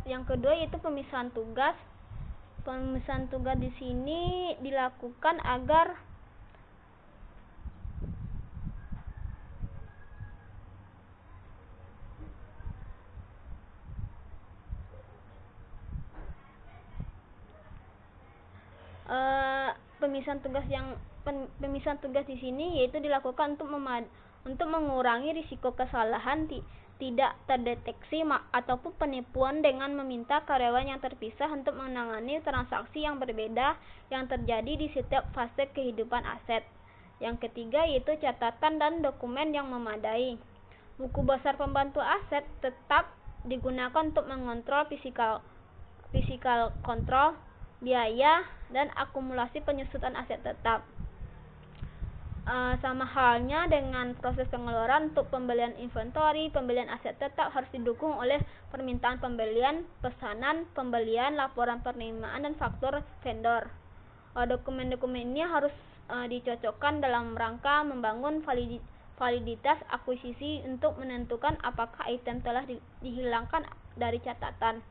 yang kedua yaitu pemisahan tugas. Pemisahan tugas di sini dilakukan agar pemisahan tugas di sini yaitu dilakukan untuk mengurangi risiko kesalahan tidak terdeteksi ataupun penipuan dengan meminta karyawan yang terpisah untuk menangani transaksi yang berbeda yang terjadi di setiap fase kehidupan aset. Yang ketiga yaitu catatan dan dokumen yang memadai. Buku besar pembantu aset tetap digunakan untuk mengontrol fisikal kontrol, biaya, dan akumulasi penyusutan aset tetap. Sama halnya dengan proses pengeluaran untuk pembelian inventory, pembelian aset tetap harus didukung oleh permintaan pembelian, pesanan pembelian, laporan penerimaan, dan faktur vendor. Dokumen-dokumen ini harus dicocokkan dalam rangka membangun validitas akuisisi untuk menentukan apakah item telah dihilangkan dari catatan.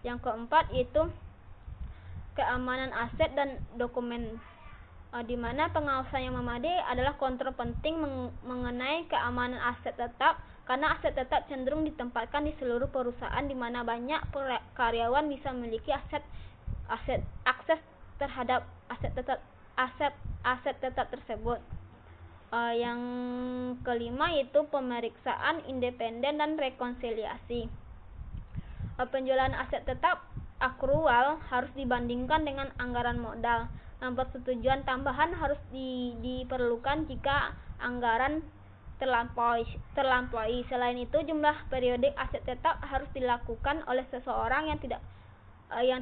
Yang keempat yaitu keamanan aset dan dokumen, di mana pengawasan yang memadai adalah kontrol penting mengenai keamanan aset tetap, karena aset tetap cenderung ditempatkan di seluruh perusahaan di mana banyak karyawan bisa memiliki akses terhadap aset tetap tersebut. Yang kelima yaitu pemeriksaan independen dan rekonsiliasi. Penjualan aset tetap akrual harus dibandingkan dengan anggaran modal, dan persetujuan tambahan harus diperlukan jika anggaran terlampaui. Selain itu, jumlah periodik aset tetap harus dilakukan oleh seseorang yang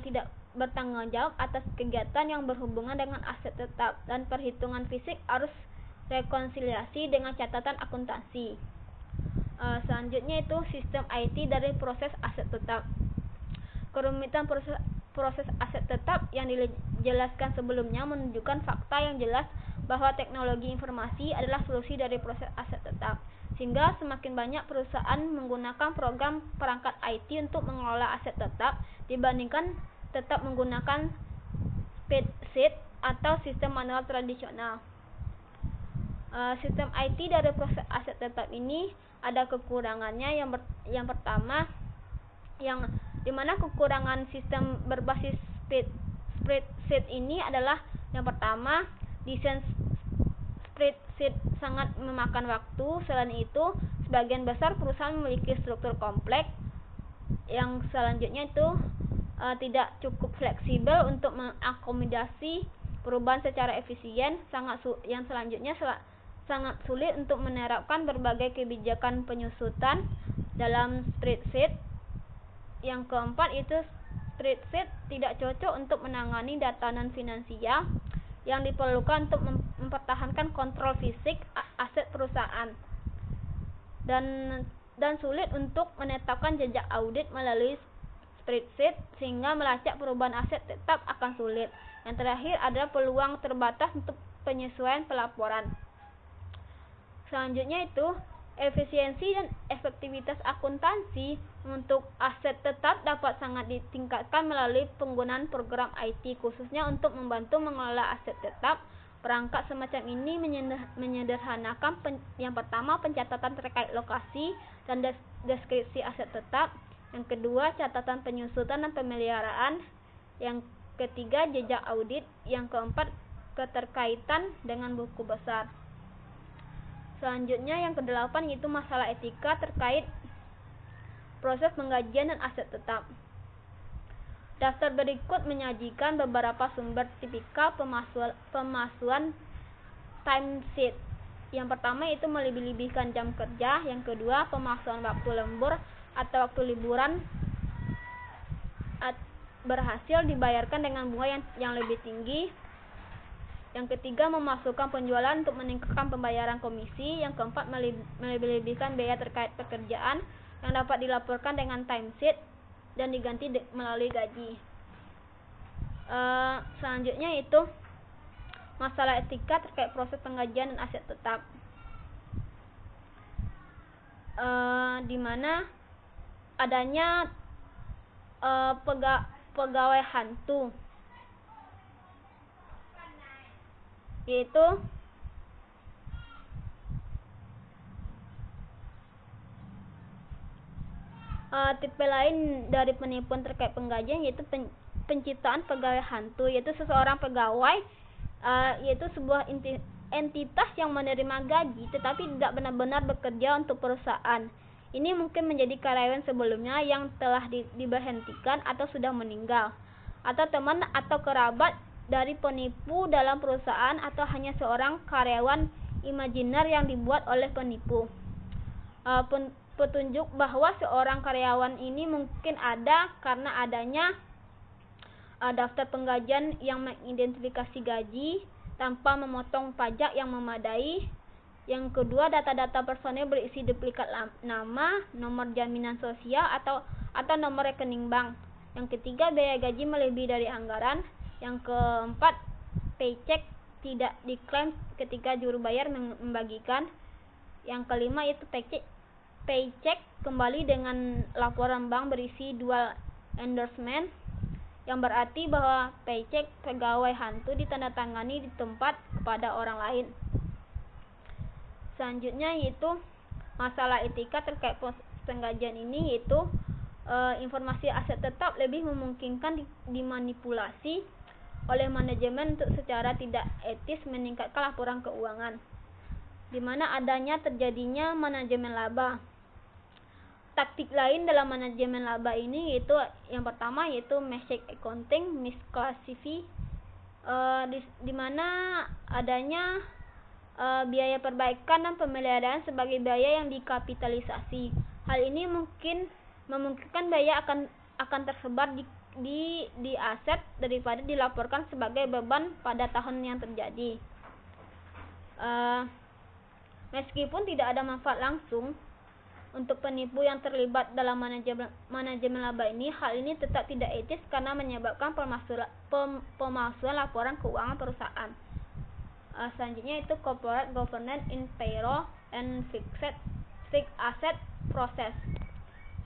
tidak bertanggung jawab atas kegiatan yang berhubungan dengan aset tetap, dan perhitungan fisik harus rekonsiliasi dengan catatan akuntansi. Selanjutnya itu sistem IT dari proses aset tetap. Kerumitan proses aset tetap yang dijelaskan sebelumnya menunjukkan fakta yang jelas bahwa teknologi informasi adalah solusi dari proses aset tetap, sehingga semakin banyak perusahaan menggunakan program perangkat IT untuk mengelola aset tetap dibandingkan tetap menggunakan spreadsheet atau sistem manual tradisional. Sistem IT dari proses aset tetap ini ada kekurangannya. Yang pertama, yang dimana kekurangan sistem berbasis spreadsheet ini adalah yang pertama, desain spreadsheet sangat memakan waktu. Selain itu, sebagian besar perusahaan memiliki struktur kompleks. Yang selanjutnya itu tidak cukup fleksibel untuk mengakomodasi perubahan secara efisien. Yang selanjutnya sangat sulit untuk menerapkan berbagai kebijakan penyusutan dalam spreadsheet. Yang keempat itu spreadsheet tidak cocok untuk menangani data non finansial yang diperlukan untuk mempertahankan kontrol fisik aset perusahaan, dan sulit untuk menetapkan jejak audit melalui spreadsheet sehingga melacak perubahan aset tetap akan sulit. Yang terakhir adalah peluang terbatas untuk penyesuaian pelaporan. Selanjutnya itu efisiensi dan efektivitas akuntansi untuk aset tetap dapat sangat ditingkatkan melalui penggunaan program IT khususnya untuk membantu mengelola aset tetap. Perangkat semacam ini menyederhanakan yang pertama pencatatan terkait lokasi dan deskripsi aset tetap, yang kedua catatan penyusutan dan pemeliharaan, yang ketiga jejak audit, yang keempat keterkaitan dengan buku besar. Selanjutnya yang kedelapan yaitu masalah etika terkait proses penggajian dan aset tetap. Daftar berikut menyajikan beberapa sumber tipikal pemalsuan timesheet. Yang pertama itu melebih-lebihkan jam kerja, yang kedua pemalsuan waktu lembur atau waktu liburan berhasil dibayarkan dengan bunga yang lebih tinggi. Yang ketiga memasukkan penjualan untuk meningkatkan pembayaran komisi. Yang keempat melebih-lebihkan biaya terkait pekerjaan yang dapat dilaporkan dengan timesheet dan diganti melalui gaji. Selanjutnya itu masalah etika terkait proses penggajian dan aset tetap, di mana adanya pegawai hantu, yaitu tipe lain dari penipuan terkait penggajian yaitu penciptaan pegawai hantu, yaitu seseorang pegawai yaitu sebuah entitas yang menerima gaji tetapi tidak benar-benar bekerja untuk perusahaan. Ini mungkin menjadi karyawan sebelumnya yang telah diberhentikan atau sudah meninggal, atau teman atau kerabat dari penipu dalam perusahaan, atau hanya seorang karyawan imajiner yang dibuat oleh penipu. Petunjuk bahwa seorang karyawan ini mungkin ada karena adanya daftar penggajian yang mengidentifikasi gaji tanpa memotong pajak yang memadai. Yang kedua, data-data personil berisi duplikat nama, nomor jaminan sosial atau nomor rekening bank. Yang ketiga, biaya gaji melebihi dari anggaran. Yang keempat, paycheck tidak diklaim ketika juru bayar membagikan. Yang kelima itu paycheck kembali dengan laporan bank berisi dual endorsement, yang berarti bahwa paycheck pegawai hantu ditandatangani di tempat kepada orang lain. Selanjutnya yaitu masalah etika terkait penggajian ini, yaitu informasi aset tetap lebih memungkinkan dimanipulasi oleh manajemen untuk secara tidak etis meningkatkan laporan keuangan, di mana adanya terjadinya manajemen laba. Taktik lain dalam manajemen laba ini yaitu yang pertama yaitu mistake accounting, misclassify, di mana adanya biaya perbaikan dan pemeliharaan sebagai biaya yang dikapitalisasi. Hal ini memungkinkan biaya akan tersebar di aset daripada dilaporkan sebagai beban pada tahun yang terjadi. Meskipun tidak ada manfaat langsung untuk penipu yang terlibat dalam manajemen laba ini, hal ini tetap tidak etis karena menyebabkan pemalsuan laporan keuangan perusahaan. Selanjutnya itu corporate governance in payroll and fixed asset process.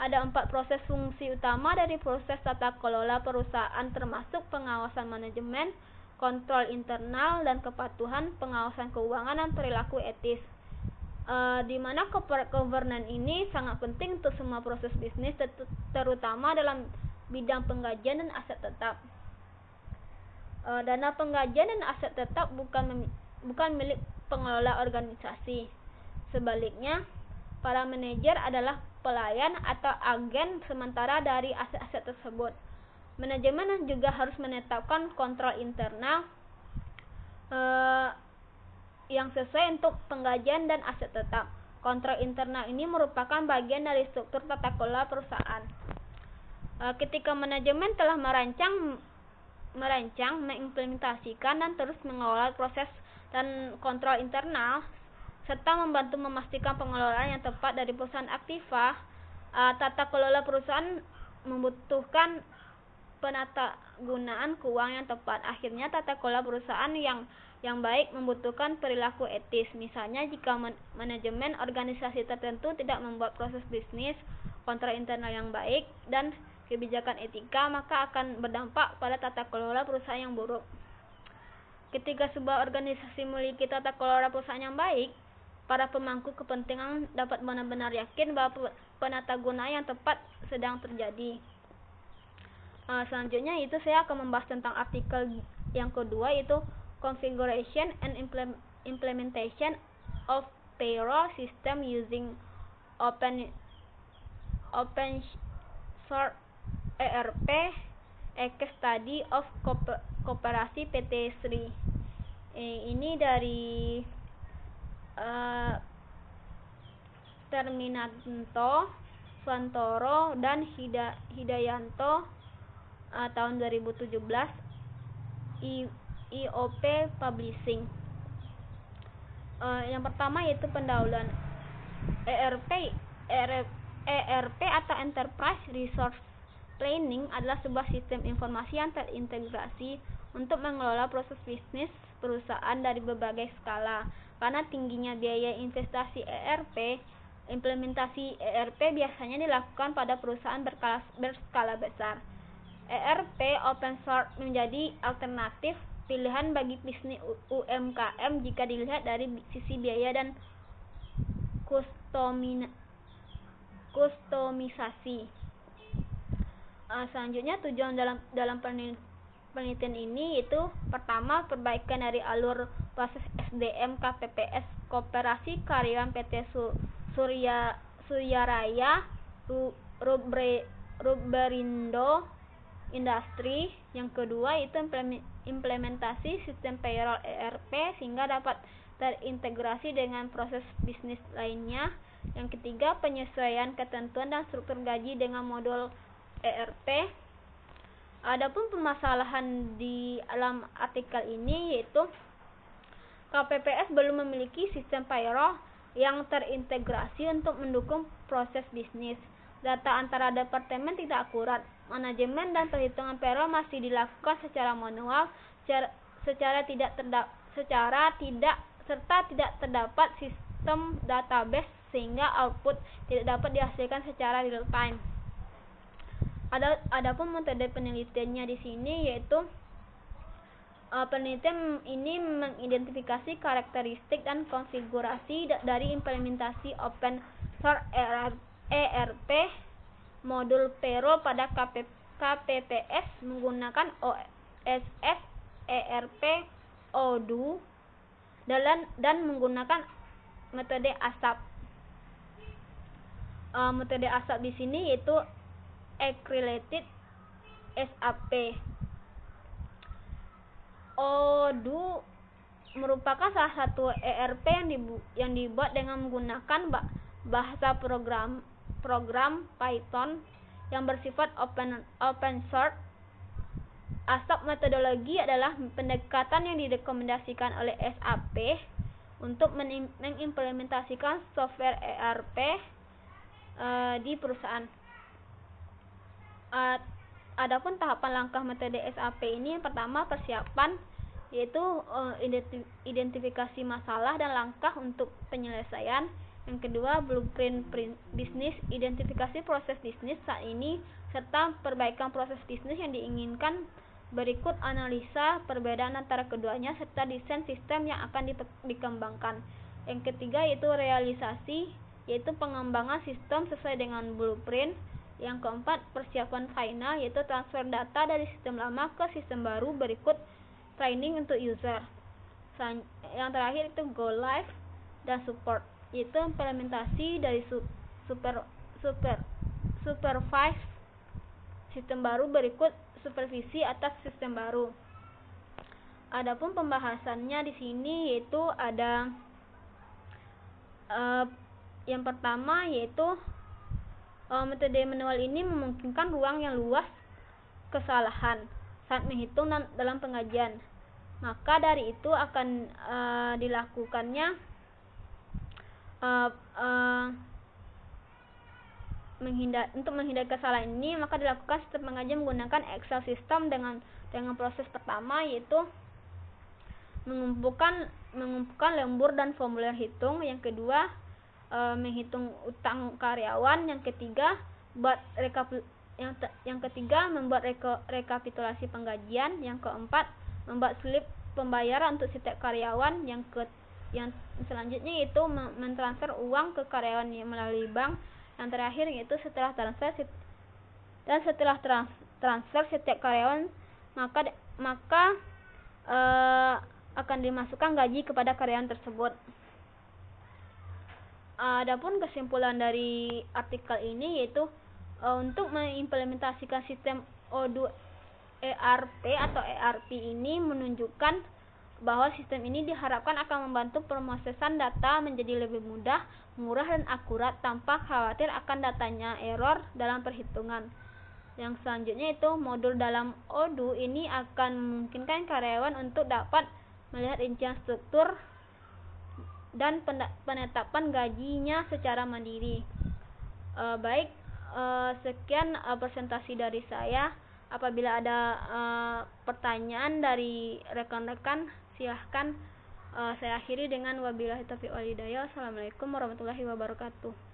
Ada 4 proses fungsi utama dari proses tata kelola perusahaan, termasuk pengawasan manajemen, kontrol internal dan kepatuhan, pengawasan keuangan dan perilaku etis. Di mana corporate governance ini sangat penting untuk semua proses bisnis, terutama dalam bidang penggajian dan aset tetap. Dana penggajian dan aset tetap bukan milik pengelola organisasi. Sebaliknya, para manajer adalah pelayan atau agen sementara dari aset-aset tersebut. Manajemen juga harus menetapkan kontrol internal yang sesuai untuk penggajian dan aset tetap. Kontrol internal ini merupakan bagian dari struktur tata kelola perusahaan. Ketika manajemen telah merancang, mengimplementasikan dan terus mengelola proses dan kontrol internal serta membantu memastikan pengelolaan yang tepat dari perusahaan aktiva, tata kelola perusahaan membutuhkan penata gunaan keuangan yang tepat. Akhirnya tata kelola perusahaan yang baik membutuhkan perilaku etis. Misalnya jika manajemen organisasi tertentu tidak membuat proses bisnis, kontrol internal yang baik, dan kebijakan etika, maka akan berdampak pada tata kelola perusahaan yang buruk. Ketika sebuah organisasi memiliki tata kelola perusahaan yang baik, para pemangku kepentingan dapat benar-benar yakin bahwa penatagunaan yang tepat sedang terjadi. Selanjutnya itu saya akan membahas tentang artikel yang kedua, yaitu Configuration and Implementation of Payroll System Using Open Source ERP, a case study of Koperasi PT Sri. Ini dari Terminanto, Swantoro, dan Hidayanto tahun 2017, IOP Publishing. Yang pertama yaitu pendahuluan. ERP atau Enterprise Resource Planning adalah sebuah sistem informasi yang terintegrasi untuk mengelola proses bisnis perusahaan dari berbagai skala. Karena tingginya biaya investasi ERP, implementasi ERP biasanya dilakukan pada perusahaan berskala besar. ERP open source menjadi alternatif pilihan bagi bisnis UMKM jika dilihat dari sisi biaya dan kustomisasi. Selanjutnya tujuan dalam penelitian ini yaitu pertama, perbaikan dari alur proses SDM KPPS Koperasi Karyawan PT Suryaraya Rubberindo Industri. Yang kedua itu implementasi sistem payroll ERP sehingga dapat terintegrasi dengan proses bisnis lainnya. Yang ketiga, penyesuaian ketentuan dan struktur gaji dengan modul ERP. Adapun permasalahan di dalam artikel ini yaitu KPPS belum memiliki sistem payroll yang terintegrasi untuk mendukung proses bisnis. Data antara departemen tidak akurat. Manajemen dan perhitungan payroll masih dilakukan secara manual, serta tidak terdapat sistem database sehingga output tidak dapat dihasilkan secara real time. Adapun metode penelitiannya di sini yaitu penelitian ini mengidentifikasi karakteristik dan konfigurasi dari implementasi open source ERP modul payroll pada KPPS menggunakan OSS ERP Odoo dan menggunakan metode ASAP. Metode ASAP di sini yaitu Accelerated SAP. Odoo merupakan salah satu ERP yang dibuat dengan menggunakan bahasa program Python yang bersifat open source. ASAP metodologi adalah pendekatan yang direkomendasikan oleh SAP untuk mengimplementasikan software ERP di perusahaan. Adapun tahapan langkah metode SAP ini, yang pertama persiapan, yaitu identifikasi masalah dan langkah untuk penyelesaian. Yang kedua, blueprint bisnis, identifikasi proses bisnis saat ini serta perbaikan proses bisnis yang diinginkan. Berikut analisa perbedaan antara keduanya serta desain sistem yang akan dikembangkan. Yang ketiga yaitu realisasi, yaitu pengembangan sistem sesuai dengan blueprint. Yang keempat, persiapan final, yaitu transfer data dari sistem lama ke sistem baru. Berikut training untuk user. Yang terakhir itu go live dan support, yaitu implementasi dari supervise sistem baru berikut supervisi atas sistem baru. Adapun pembahasannya di sini yaitu ada yang pertama yaitu metode manual ini memungkinkan ruang yang luas kesalahan saat menghitung dalam pengajian. Maka dari itu akan dilakukannya untuk menghindari kesalahan ini, maka dilakukan sistem pengajian menggunakan Excel system dengan proses pertama yaitu mengumpulkan lembur dan formulir hitung. Yang kedua, menghitung utang karyawan. Yang ketiga, membuat rekapitulasi penggajian. Yang keempat, membuat slip pembayaran untuk setiap karyawan. Yang selanjutnya yaitu mentransfer uang ke karyawan melalui bank. Yang terakhir yaitu setelah transfer setiap karyawan maka akan dimasukkan gaji kepada karyawan tersebut. Adapun kesimpulan dari artikel ini yaitu untuk mengimplementasikan sistem Odoo ERP atau ERP ini menunjukkan bahwa sistem ini diharapkan akan membantu pemrosesan data menjadi lebih mudah, murah dan akurat tanpa khawatir akan datanya error dalam perhitungan. Yang selanjutnya itu modul dalam Odoo ini akan memungkinkan karyawan untuk dapat melihat rincian struktur dan penetapan gajinya secara mandiri. Sekian presentasi dari saya. Apabila ada pertanyaan dari rekan-rekan, silahkan. Saya akhiri dengan wabillahi taufiq wal hidayah. Assalamualaikum warahmatullahi wabarakatuh.